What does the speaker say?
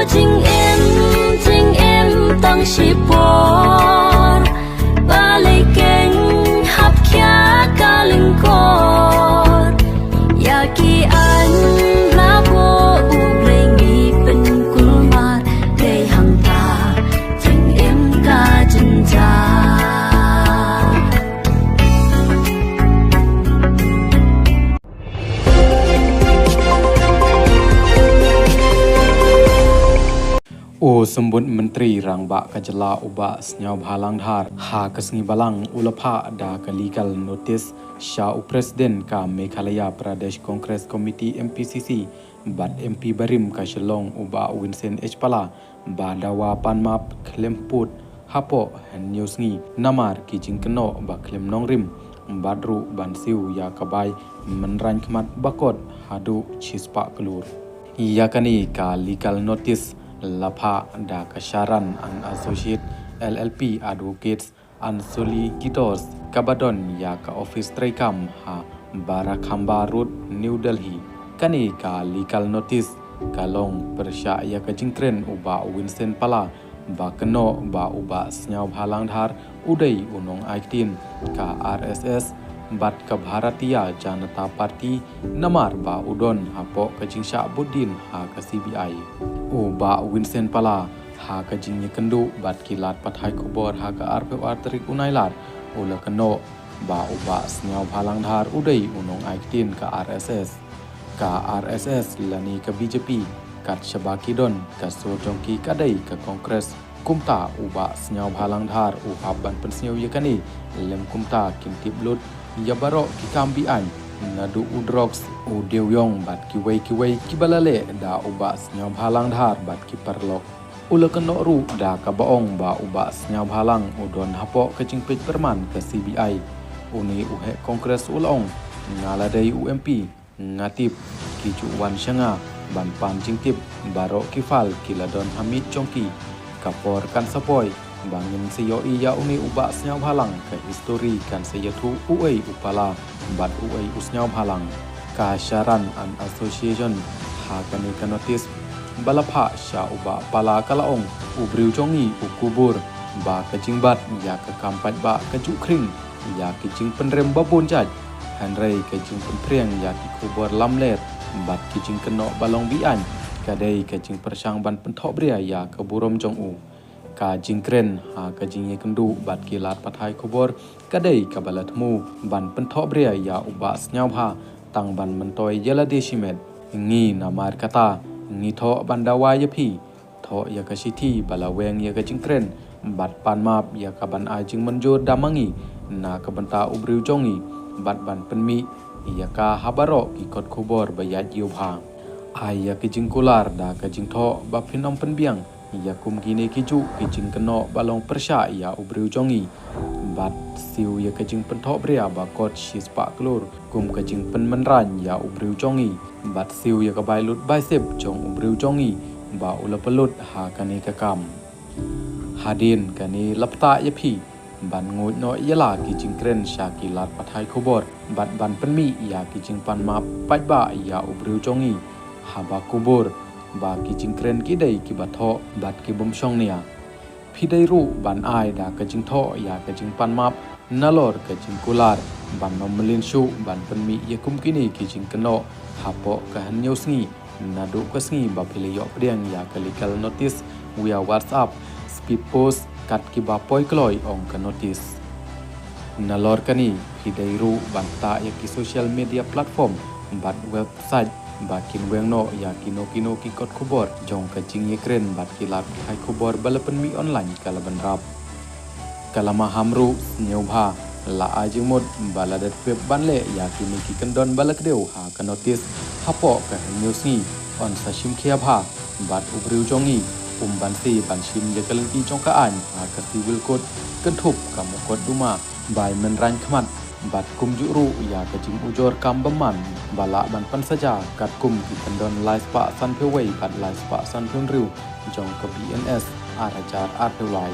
chính em tăng chỉ bỏ ba lấy kênh hấp khía cả linh cột ya kỳ anh lá bộ u lấy nghi bên cung mặt để hàng ta chính em cả chân cha O sembut menteri Rangbak Kajala Uba Senyau Bhalang Dhar ha Kesengi Balang Ulapa da ka legal notice Sha Presiden ka Meghalaya Pradesh Congress Committee MPCC bat MP Barim ka Shillong Uba Winston H Pala ba dawa panmap klemput hapo newsngi namar ki jingkeno ba klem nongrim badru bansiu ya kabai menran khmat bakot hadu chispa kelur yakani ka legal notice Lapa da Kasharan and Associate LLP Advocates and Solicitors Kabadon ya ka Office Traikam ha Barakhamba Road New Delhi kani ka legal notice kalong persya ya ka jingkren uba Winston Pala ba keno ba uba Senyau Bhalang Dhar udai unong aitin ka RSS bat ka Bharatiya Janata Party namar ba udon hapo ka jingsha Buddin ha ka CBI Uba Winston Pala ha ka jingye kendu bat kilat pathai kubor ha ka RPR terik unailat ula keno ba uba Senyau Bhalang Dhar udai unong aitin ka RSS lani ka BJP kat Shabakidon ka Sojongki kadai ka Kongres kumta uba Senyau Bhalang Dhar uhaban pensiau yakani lem kumta kintip lut ya barok ki kambi an nadu udrox u dewyong bat ki wei kibalale da uba Senyau Bhalang Dhar bat ki perlok ula keno ru da ka baong ba uba Senyau Bhalang udon hapo ke jingpej perman ke CBI uni uhe kongres ulong ngaladai UMP ngatip ki juwan syanga ban pan jingtip barok kifal kiladon Hamid Chongki kapor kan sapoi bangin seyoi ya uni uba Senyau Bhalang ke histori kan seyatu uai upala bat uai Senyau Bhalang ka Sharan an Association ha kani ka notice balapha sha uba pala kalaong ubriu jongi ukubur ba ka jingbat ya ka kampat ba ka jukring ya ki jing penrem babon jaj hanrei ka jing penpriang ya ki kubur lamlet bat ki jing keno balong bian kadai ka jing persang ban penthok bria ya ka burom jong u ka jingkren ha ka jingye kendu bat kilat pathai kubor kadai ka balatmu ban penthok bria ya uba Senyau Bha tang ban mentoy yala desimet ngi namar kata ngi tho bandawa yapi tho ya ka sithi balaweng ya ka jingkren bat panmap ya ka ban ajing menjur damangi na ka banta ubriu jongi bat ban penmi ya ka habaro ki kot kubor bayat yubha ai ya ki jingkular da ka jingtho ba phinom penbiang ya kum gine kiju kijing keno balong persya ya ubriu jongi bat siu ya kajing penthok bria ba kot shispa klur kum kajing penmenran ya ubriu jongi bat siu ya ka bailut baisep jong ubriu jongi ba ula pelut ha kani kakam hadin kani lapta yapi ban ngut no yala kijing kren sha kilat pathai khobor bat ban penmi ya kijing panma pajba ya ubriu jongi haba kubur ba ki jingkren ki dai ki batho bat ki bomshong nia phidai ru ban ai da ka jingtho ya ka jingpan map nalor ka jingkular ban nomlin shu ban penmi yakum kini ki jingkeno hapo ka hanyosngi nadu ka sngi ba philiyo priang ya ka legal notice via WhatsApp speed post kat ki ba poi kloi ong ka notice nalor kani phidai ru ban ta ya ki social media platform bat website bakin wengno ya kino ki kot kubor jong ka jingye kren bat kilat hai kubor balapan mi online kalaban rap kalama hamru Senyau Bha la ajimod baladat web banle ya kini ki kendon balakdeu ha ka notice hapo ka news ni on sashim khia bha bat ubriu jongi bansi bansim je kalengki jongkaan ha ka civil code kentup kamu kot duma bai menran khmat bat kum juru ya kajing ujor kam beman bala ban pan saja kat kum ki pendon lais pa san phewei bat lais pa san phun riu jong ka BNS arajar artewai